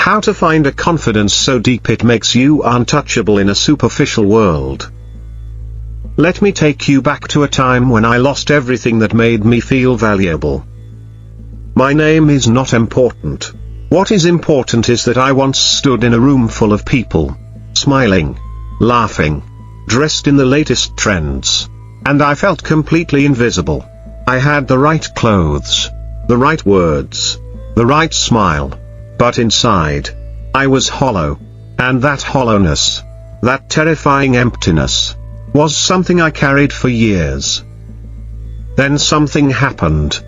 How to find a confidence so deep it makes you untouchable in a superficial world. Let me take you back to a time when I lost everything that made me feel valuable. My name is not important. What is important is that I once stood in a room full of people, smiling, laughing, dressed in the latest trends, and I felt completely invisible. I had the right clothes, the right words, the right smile, but inside, I was hollow, and that hollowness, that terrifying emptiness, was something I carried for years. Then something happened.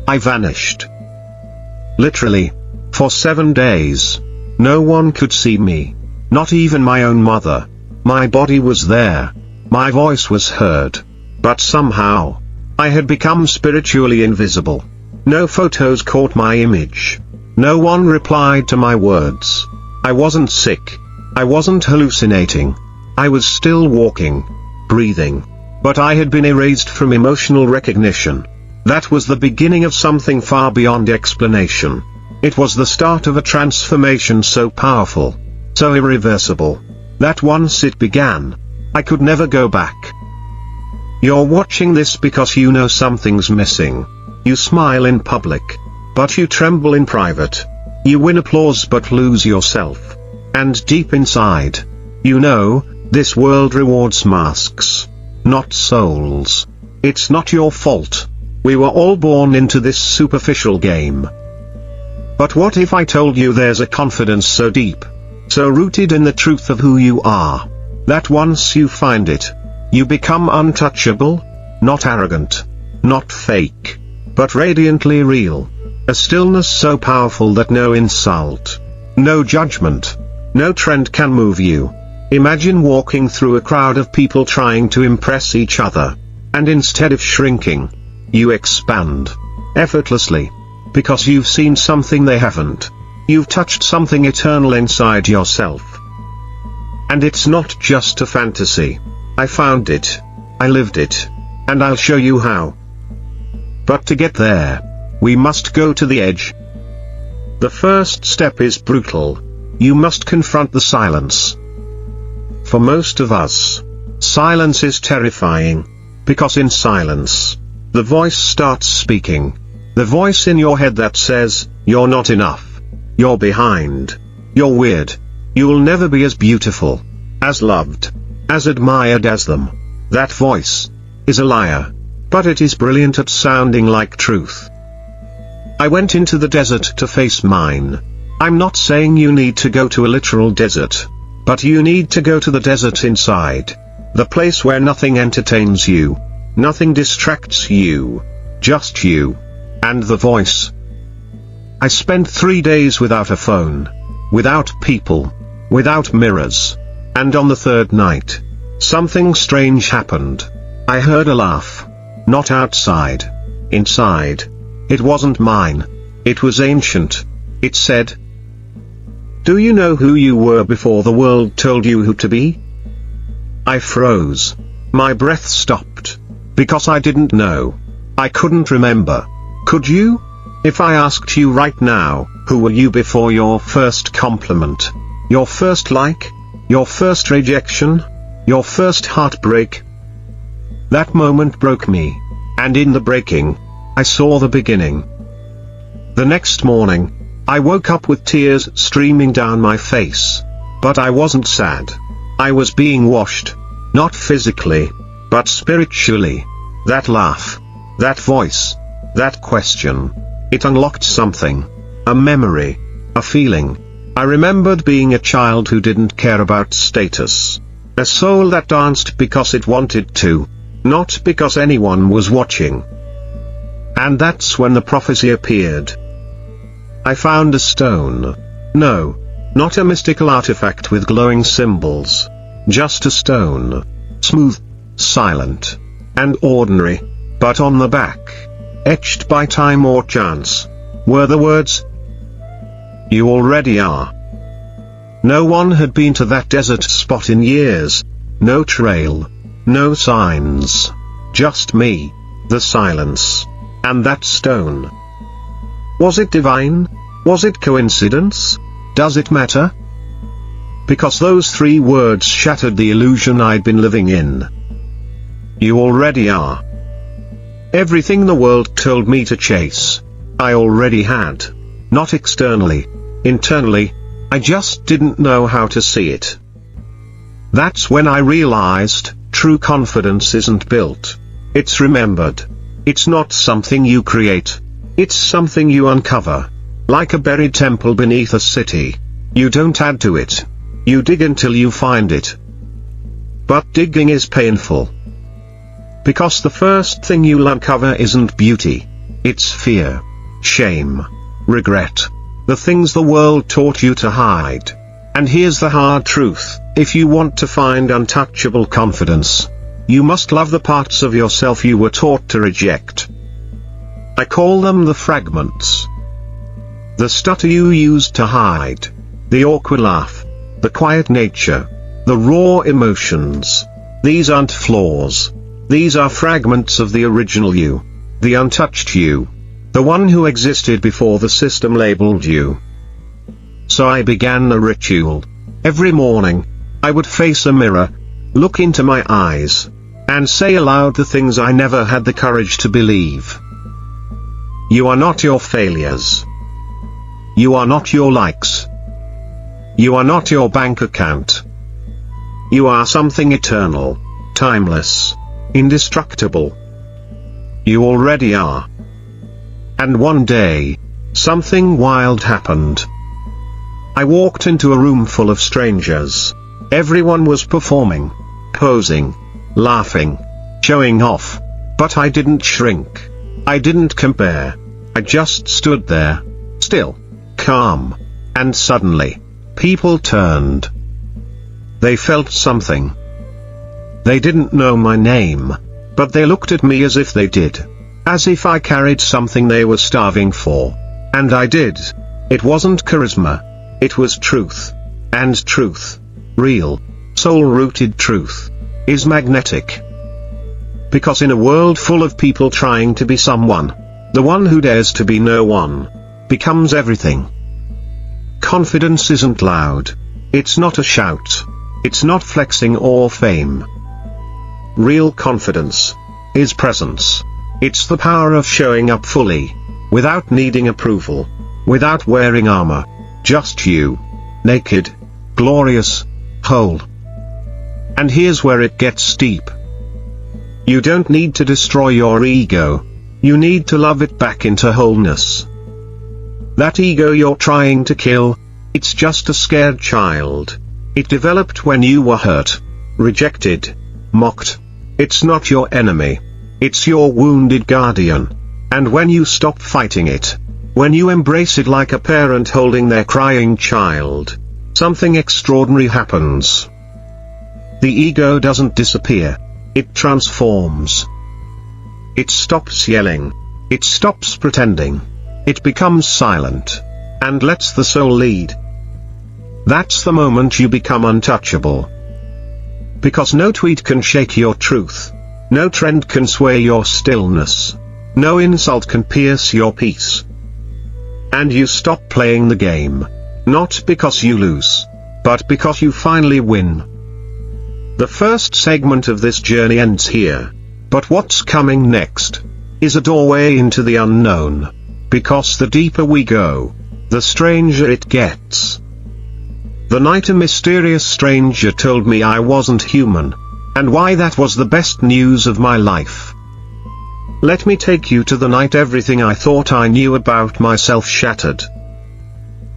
I vanished. Literally, for 7 days. No one could see me. Not even my own mother. My body was there. My voice was heard. But somehow, I had become spiritually invisible. No photos caught my image. No one replied to my words. I wasn't sick. I wasn't hallucinating. I was still walking, breathing. But I had been erased from emotional recognition. That was the beginning of something far beyond explanation. It was the start of a transformation so powerful, so irreversible, that once it began, I could never go back. You're watching this because you know something's missing. You smile in public, but you tremble in private. You win applause but lose yourself. And deep inside, you know, this world rewards masks, not souls. It's not your fault. We were all born into this superficial game. But what if I told you there's a confidence so deep, so rooted in the truth of who you are, that once you find it, you become untouchable? Not arrogant, not fake, but radiantly real. A stillness so powerful that no insult, no judgment, no trend can move you. Imagine walking through a crowd of people trying to impress each other, and instead of shrinking, you expand, effortlessly, because you've seen something they haven't. You've touched something eternal inside yourself. And it's not just a fantasy. I found it, I lived it, and I'll show you how. But to get there, we must go to the edge. The first step is brutal. You must confront the silence. For most of us, silence is terrifying, because in silence, the voice starts speaking. The voice in your head that says, you're not enough. You're behind. You're weird. You'll never be as beautiful, as loved, as admired as them. That voice is a liar, but it is brilliant at sounding like truth. I went into the desert to face mine. I'm not saying you need to go to a literal desert, but you need to go to the desert inside. The place where nothing entertains you, nothing distracts you, just you, and the voice. I spent 3 days without a phone, without people, without mirrors, and on the third night, something strange happened. I heard a laugh. Not outside. Inside. It wasn't mine. It was ancient. It said, "Do you know who you were before the world told you who to be?" I froze. My breath stopped. Because I didn't know. I couldn't remember. Could you? If I asked you right now, who were you before your first compliment? Your first like? Your first rejection? Your first heartbreak? That moment broke me. And in the breaking, I saw the beginning. The next morning, I woke up with tears streaming down my face. But I wasn't sad. I was being washed. Not physically, but spiritually. That laugh, that voice, that question, it unlocked something. A memory, a feeling. I remembered being a child who didn't care about status. A soul that danced because it wanted to, not because anyone was watching. And that's when the prophecy appeared. I found a stone. No, not a mystical artifact with glowing symbols. Just a stone. Smooth, silent, and ordinary. But on the back, etched by time or chance, were the words, "You already are." No one had been to that desert spot in years. No trail. No signs. Just me, the silence, and that stone. Was it divine? Was it coincidence? Does it matter? Because those 3 words shattered the illusion I'd been living in. You already are. Everything the world told me to chase, I already had. Not externally. Internally, I just didn't know how to see it. That's when I realized, true confidence isn't built. It's remembered. It's not something you create. It's something you uncover. Like a buried temple beneath a city. You don't add to it. You dig until you find it. But digging is painful. Because the first thing you'll uncover isn't beauty. It's fear, shame, regret. The things the world taught you to hide. And here's the hard truth, if you want to find untouchable confidence, you must love the parts of yourself you were taught to reject. I call them the fragments. The stutter you used to hide. The awkward laugh. The quiet nature. The raw emotions. These aren't flaws. These are fragments of the original you. The untouched you. The one who existed before the system labeled you. So I began a ritual. Every morning, I would face a mirror, look into my eyes, and say aloud the things I never had the courage to believe. You are not your failures. You are not your likes. You are not your bank account. You are something eternal, timeless, indestructible. You already are. And one day, something wild happened. I walked into a room full of strangers. Everyone was performing, posing, laughing, showing off. But I didn't shrink. I didn't compare. I just stood there, still, calm. And suddenly, people turned. They felt something. They didn't know my name, but they looked at me as if they did. As if I carried something they were starving for. And I did. It wasn't charisma. It was truth. And truth, real, soul-rooted truth, is magnetic. Because in a world full of people trying to be someone, the one who dares to be no one, becomes everything. Confidence isn't loud. It's not a shout. It's not flexing or fame. Real confidence is presence. It's the power of showing up fully, without needing approval, without wearing armor, just you, naked, glorious, whole. And here's where it gets deep. You don't need to destroy your ego. You need to love it back into wholeness. That ego you're trying to kill, it's just a scared child. It developed when you were hurt, rejected, mocked. It's not your enemy. It's your wounded guardian. And when you stop fighting it, when you embrace it like a parent holding their crying child, something extraordinary happens. The ego doesn't disappear. It transforms. It stops yelling. It stops pretending. It becomes silent, and lets the soul lead. That's the moment you become untouchable. Because no tweet can shake your truth. No trend can sway your stillness. No insult can pierce your peace. And you stop playing the game. Not because you lose, but because you finally win. The first segment of this journey ends here. But what's coming next is a doorway into the unknown. Because the deeper we go, the stranger it gets. The night a mysterious stranger told me I wasn't human, and why that was the best news of my life. Let me take you to the night everything I thought I knew about myself shattered.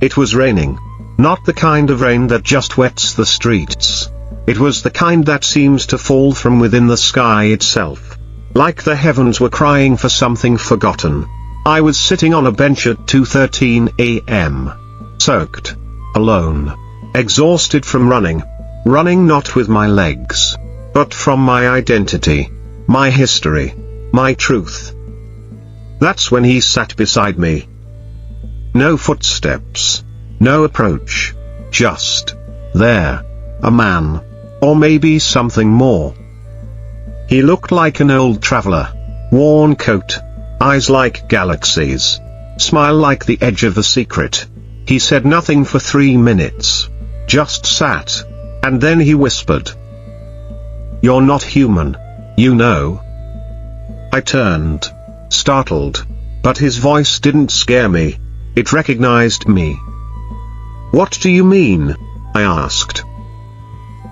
It was raining. Not the kind of rain that just wets the streets. It was the kind that seems to fall from within the sky itself. Like the heavens were crying for something forgotten. I was sitting on a bench at 2:13 a.m. Soaked. Alone. Exhausted from running. Running not with my legs, but from my identity. My history. My truth. That's when he sat beside me. No footsteps. No approach. Just there. A man. Or maybe something more. He looked like an old traveler. Worn coat. Eyes like galaxies. Smile like the edge of a secret. He said nothing for 3 minutes. Just sat. And then he whispered, "You're not human, you know." I turned, startled. But his voice didn't scare me. It recognized me. "What do you mean?" I asked.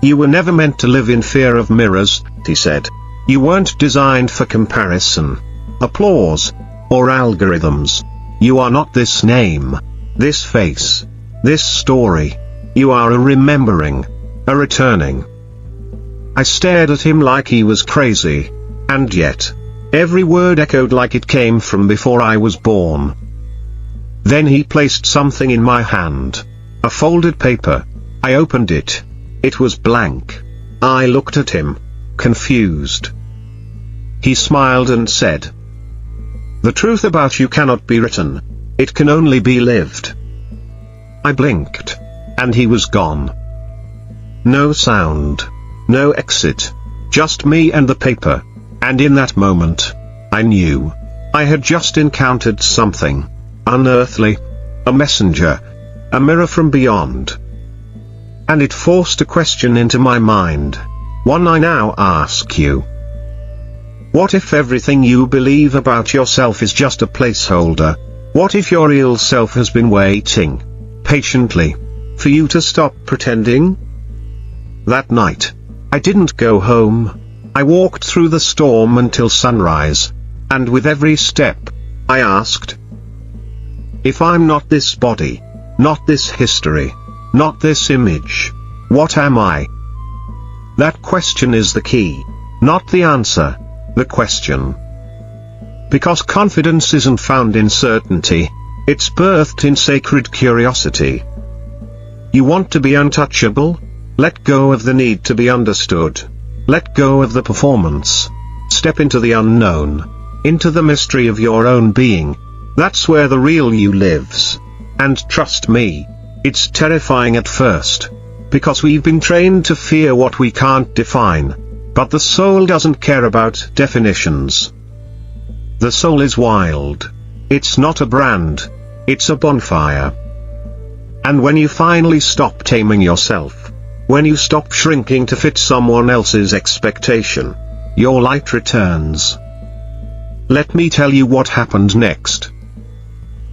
"You were never meant to live in fear of mirrors," he said. "You weren't designed for comparison, applause, or algorithms. You are not this name, this face, this story. You are a remembering, a returning." I stared at him like he was crazy. And yet, every word echoed like it came from before I was born. Then he placed something in my hand. A folded paper. I opened it. It was blank. I looked at him, confused. He smiled and said, "The truth about you cannot be written. It can only be lived." I blinked. And he was gone. No sound. No exit. Just me and the paper. And in that moment, I knew. I had just encountered something unearthly. A messenger. A mirror from beyond. And it forced a question into my mind. One I now ask you. What if everything you believe about yourself is just a placeholder? What if your real self has been waiting, patiently, for you to stop pretending? That night, I didn't go home. I walked through the storm until sunrise. And with every step, I asked, if I'm not this body, not this history, not this image, what am I? That question is the key, not the answer, the question. Because confidence isn't found in certainty, it's birthed in sacred curiosity. You want to be untouchable? Let go of the need to be understood. Let go of the performance. Step into the unknown, into the mystery of your own being. That's where the real you lives. And trust me, it's terrifying at first, because we've been trained to fear what we can't define. But the soul doesn't care about definitions. The soul is wild. It's not a brand. It's a bonfire. And when you finally stop taming yourself, when you stop shrinking to fit someone else's expectation, your light returns. Let me tell you what happened next.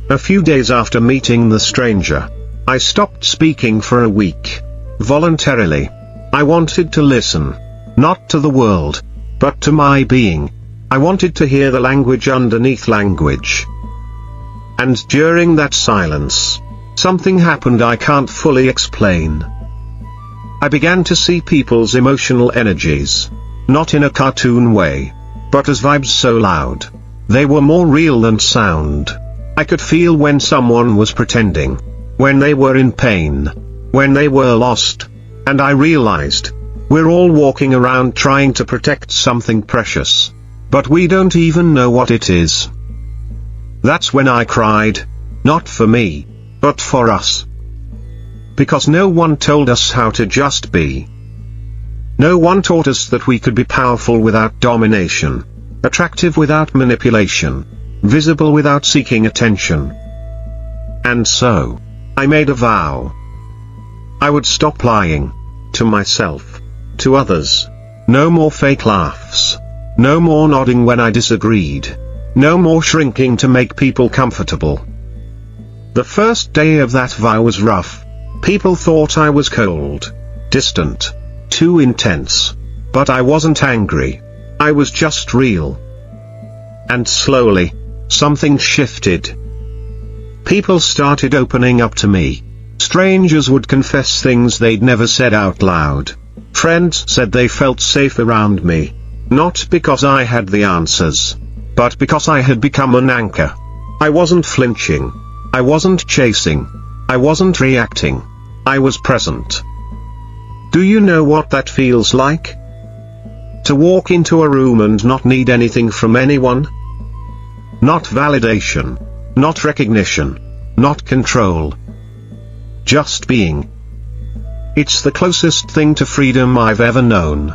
A few days after meeting the stranger, I stopped speaking for a week. Voluntarily. I wanted to listen. Not to the world, but to my being. I wanted to hear the language underneath language. And during that silence, something happened I can't fully explain. I began to see people's emotional energies, not in a cartoon way, but as vibes so loud. They were more real than sound. I could feel when someone was pretending, when they were in pain, when they were lost, and I realized, we're all walking around trying to protect something precious, but we don't even know what it is. That's when I cried, not for me, but for us. Because no one told us how to just be. No one taught us that we could be powerful without domination, attractive without manipulation, visible without seeking attention. And so, I made a vow. I would stop lying. To myself. To others. No more fake laughs. No more nodding when I disagreed. No more shrinking to make people comfortable. The first day of that vow was rough. People thought I was cold, distant, too intense. But I wasn't angry. I was just real. And slowly, something shifted. People started opening up to me. Strangers would confess things they'd never said out loud. Friends said they felt safe around me. Not because I had the answers, but because I had become an anchor. I wasn't flinching. I wasn't chasing. I wasn't reacting. I was present. Do you know what that feels like? To walk into a room and not need anything from anyone? Not validation. Not recognition. Not control. Just being. It's the closest thing to freedom I've ever known.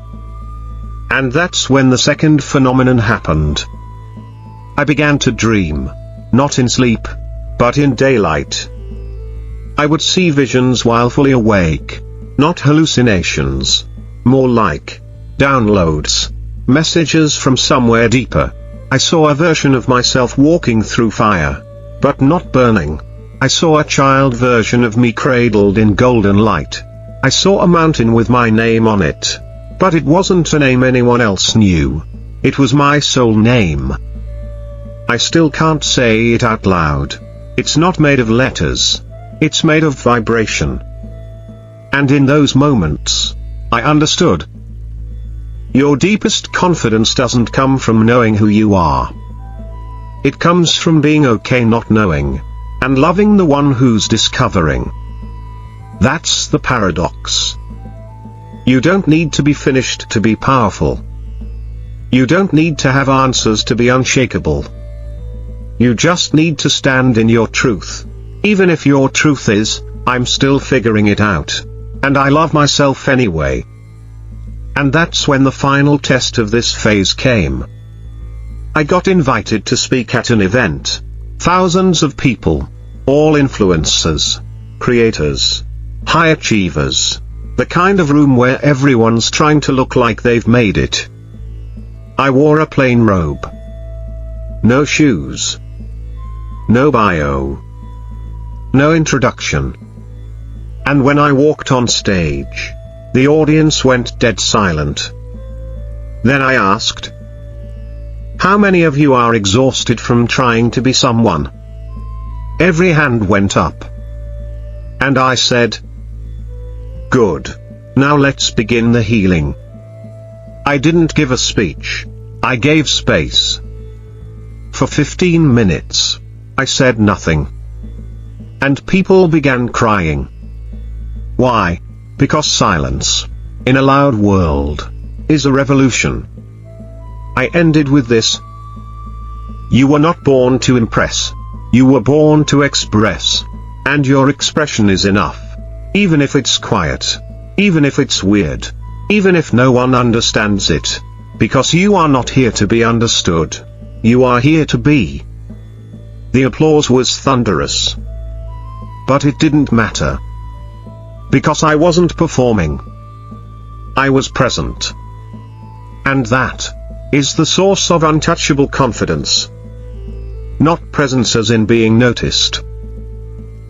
And that's when the second phenomenon happened. I began to dream. Not in sleep, but in daylight. I would see visions while fully awake. Not hallucinations. More like downloads. Messages from somewhere deeper. I saw a version of myself walking through fire, but not burning. I saw a child version of me cradled in golden light. I saw a mountain with my name on it. But it wasn't a name anyone else knew. It was my soul name. I still can't say it out loud. It's not made of letters. It's made of vibration. And in those moments, I understood. Your deepest confidence doesn't come from knowing who you are. It comes from being okay not knowing, and loving the one who's discovering. That's the paradox. You don't need to be finished to be powerful. You don't need to have answers to be unshakable. You just need to stand in your truth. Even if your truth is, I'm still figuring it out. And I love myself anyway. And that's when the final test of this phase came. I got invited to speak at an event. Thousands of people. All influencers. Creators. High achievers. The kind of room where everyone's trying to look like they've made it. I wore a plain robe. No shoes. No bio. No introduction. And when I walked on stage, the audience went dead silent. Then I asked, "How many of you are exhausted from trying to be someone?" Every hand went up. And I said, "Good. Now let's begin the healing." I didn't give a speech. I gave space. For 15 minutes, I said nothing. And people began crying. Why? Because silence, in a loud world, is a revolution. I ended with this. You were not born to impress. You were born to express. And your expression is enough. Even if it's quiet. Even if it's weird. Even if no one understands it. Because you are not here to be understood. You are here to be. The applause was thunderous. But it didn't matter. Because I wasn't performing. I was present. And that is the source of untouchable confidence. Not presence as in being noticed.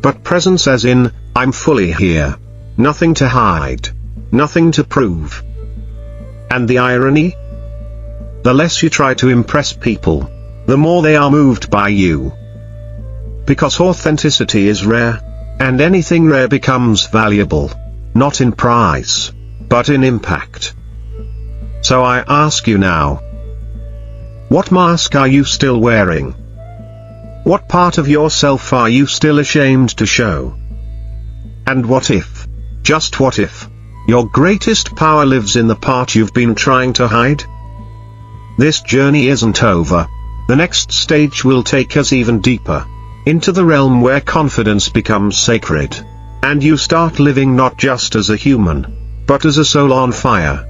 But presence as in, I'm fully here. Nothing to hide. Nothing to prove. And the irony? The less you try to impress people, the more they are moved by you. Because authenticity is rare, and anything rare becomes valuable, not in price, but in impact. So I ask you now, what mask are you still wearing? What part of yourself are you still ashamed to show? And what if, just what if, your greatest power lives in the part you've been trying to hide? This journey isn't over. The next stage will take us even deeper, into the realm where confidence becomes sacred, and you start living not just as a human, but as a soul on fire.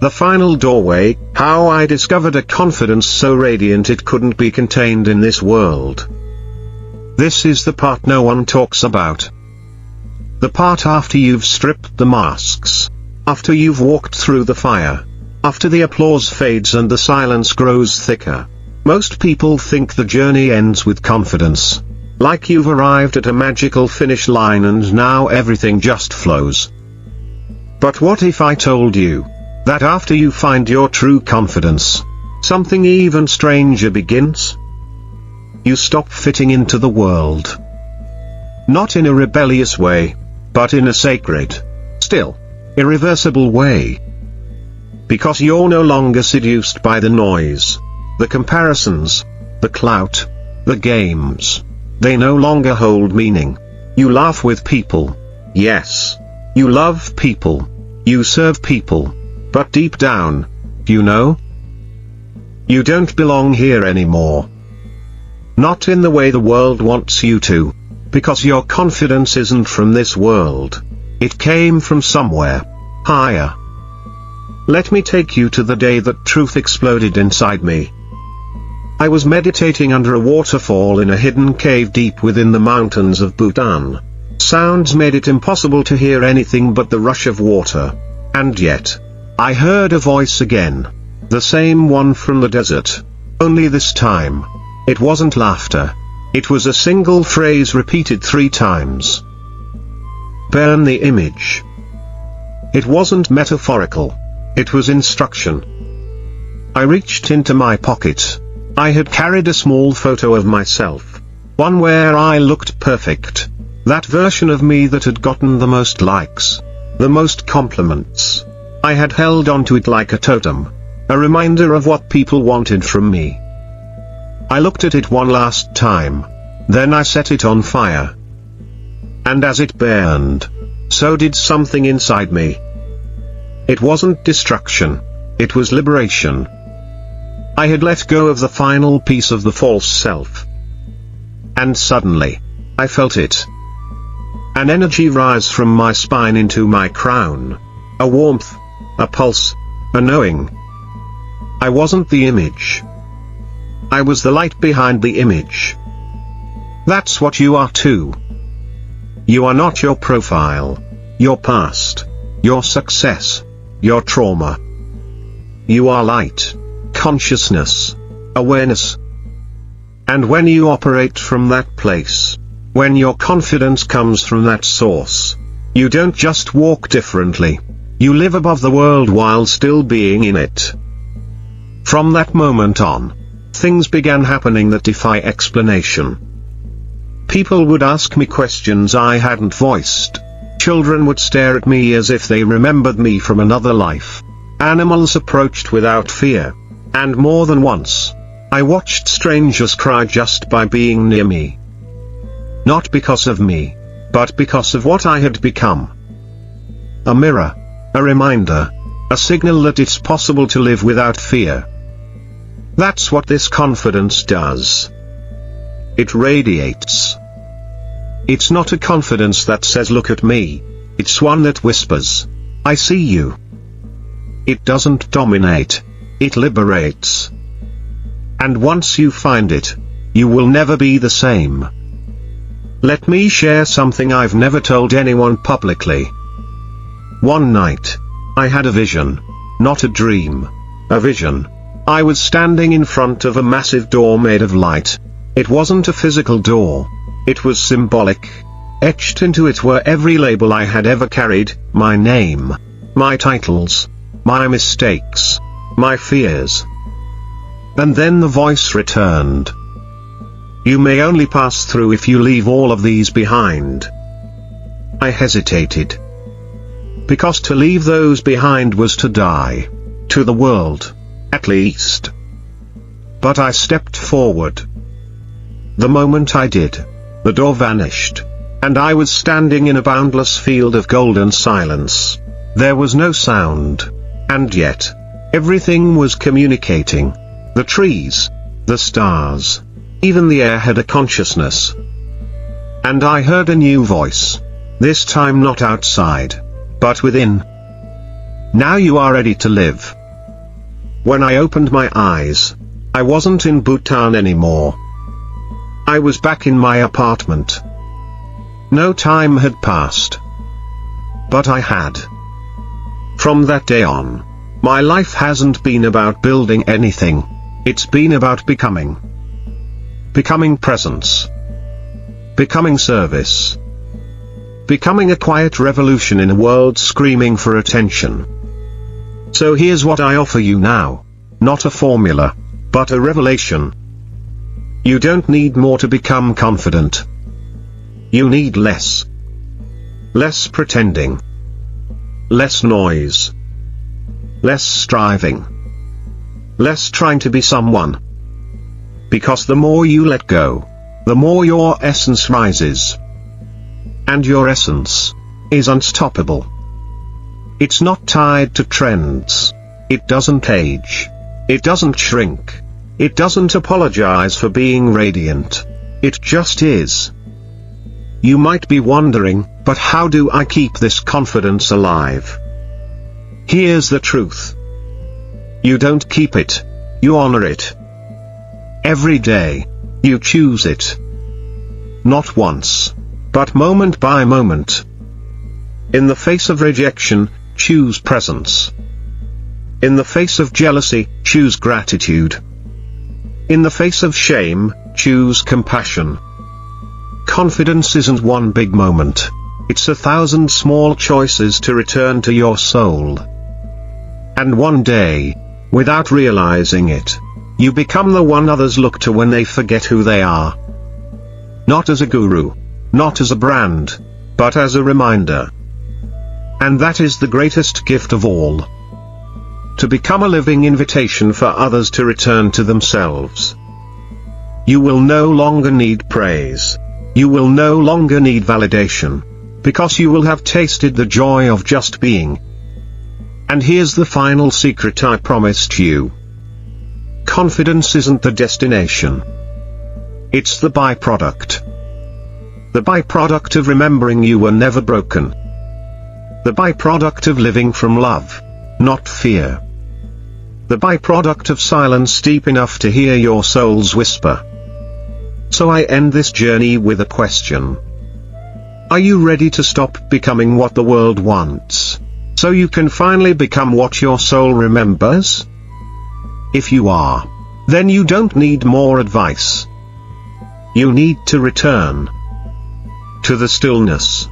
The final doorway, how I discovered a confidence so radiant it couldn't be contained in this world. This is the part no one talks about. The part after you've stripped the masks, after you've walked through the fire, after the applause fades and the silence grows thicker. Most people think the journey ends with confidence, like you've arrived at a magical finish line and now everything just flows. But what if I told you that after you find your true confidence, something even stranger begins? You stop fitting into the world. Not in a rebellious way, but in a sacred, still, irreversible way. Because you're no longer seduced by the noise, the comparisons, the clout, the games. They no longer hold meaning. You laugh with people. Yes. You love people. You serve people. But deep down, you know, you don't belong here anymore. Not in the way the world wants you to. Because your confidence isn't from this world. It came from somewhere higher. Let me take you to the day that truth exploded inside me. I was meditating under a waterfall in a hidden cave deep within the mountains of Bhutan. Sounds made it impossible to hear anything but the rush of water. And yet, I heard a voice again. The same one from the desert. Only this time, it wasn't laughter. It was a single phrase repeated 3 times. Burn the image. It wasn't metaphorical. It was instruction. I reached into my pocket. I had carried a small photo of myself. One where I looked perfect. That version of me that had gotten the most likes. The most compliments. I had held onto it like a totem. A reminder of what people wanted from me. I looked at it one last time. Then I set it on fire. And as it burned, so did something inside me. It wasn't destruction. It was liberation. I had let go of the final piece of the false self. And suddenly, I felt it. An energy rise from my spine into my crown. A warmth, a pulse, a knowing. I wasn't the image. I was the light behind the image. That's what you are too. You are not your profile, your past, your success, your trauma. You are light, consciousness, awareness. And when you operate from that place, when your confidence comes from that source, you don't just walk differently, you live above the world while still being in it. From that moment on, things began happening that defy explanation. People would ask me questions I hadn't voiced. Children would stare at me as if they remembered me from another life. Animals approached without fear. And more than once, I watched strangers cry just by being near me. Not because of me, but because of what I had become. A mirror, a reminder, a signal that it's possible to live without fear. That's what this confidence does. It radiates. It's not a confidence that says look at me, it's one that whispers, I see you. It doesn't dominate, it liberates. And once you find it, you will never be the same. Let me share something I've never told anyone publicly. One night, I had a vision, not a dream, a vision. I was standing in front of a massive door made of light. It wasn't a physical door. It was symbolic. Etched into it were every label I had ever carried, my name, my titles, my mistakes, my fears. And then the voice returned. You may only pass through if you leave all of these behind. I hesitated. Because to leave those behind was to die. To the world, at least. But I stepped forward. The moment I did, the door vanished, and I was standing in a boundless field of golden silence. There was no sound, and yet, everything was communicating. The trees, the stars, even the air had a consciousness. And I heard a new voice, this time not outside, but within. Now you are ready to live. When I opened my eyes, I wasn't in Bhutan anymore. I was back in my apartment. No time had passed. But I had. From that day on, my life hasn't been about building anything. It's been about becoming. Becoming presence. Becoming service. Becoming a quiet revolution in a world screaming for attention. So here's what I offer you now. Not a formula, but a revelation. You don't need more to become confident. You need less. Less pretending. Less noise. Less striving. Less trying to be someone. Because the more you let go, the more your essence rises. And your essence is unstoppable. It's not tied to trends. It doesn't age. It doesn't shrink. It doesn't apologize for being radiant. It just is. You might be wondering, but how do I keep this confidence alive? Here's the truth. You don't keep it. You honor it. Every day, you choose it. Not once, but moment by moment. In the face of rejection, choose presence. In the face of jealousy, choose gratitude. In the face of shame, choose compassion. Confidence isn't one big moment. It's 1,000 small choices to return to your soul. And one day, without realizing it, you become the one others look to when they forget who they are. Not as a guru, not as a brand, but as a reminder. And that is the greatest gift of all. To become a living invitation for others to return to themselves. You will no longer need praise. You will no longer need validation. Because you will have tasted the joy of just being. And here's the final secret I promised you. Confidence isn't the destination. It's the byproduct. The byproduct of remembering you were never broken. The byproduct of living from love, not fear. The byproduct of silence deep enough to hear your soul's whisper. So I end this journey with a question. Are you ready to stop becoming what the world wants, so you can finally become what your soul remembers? If you are, then you don't need more advice. You need to return to the stillness,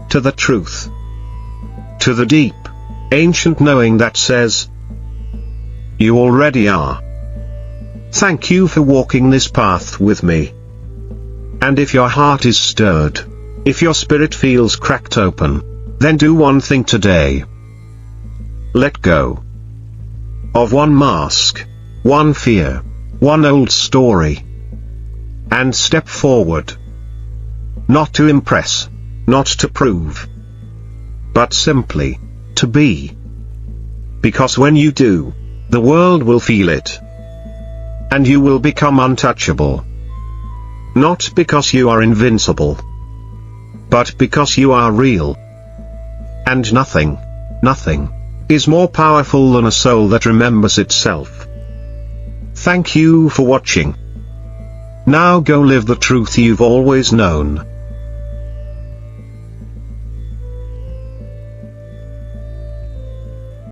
to the truth, to the deep, ancient knowing that says, you already are. Thank you for walking this path with me. And if your heart is stirred, if your spirit feels cracked open, then do one thing today. Let go of one mask, one fear, one old story, and step forward. Not to impress, not to prove, but simply to be. Because when you do, the world will feel it. And you will become untouchable. Not because you are invincible, but because you are real. And nothing is more powerful than a soul that remembers itself. Thank you for watching. Now go live the truth you've always known.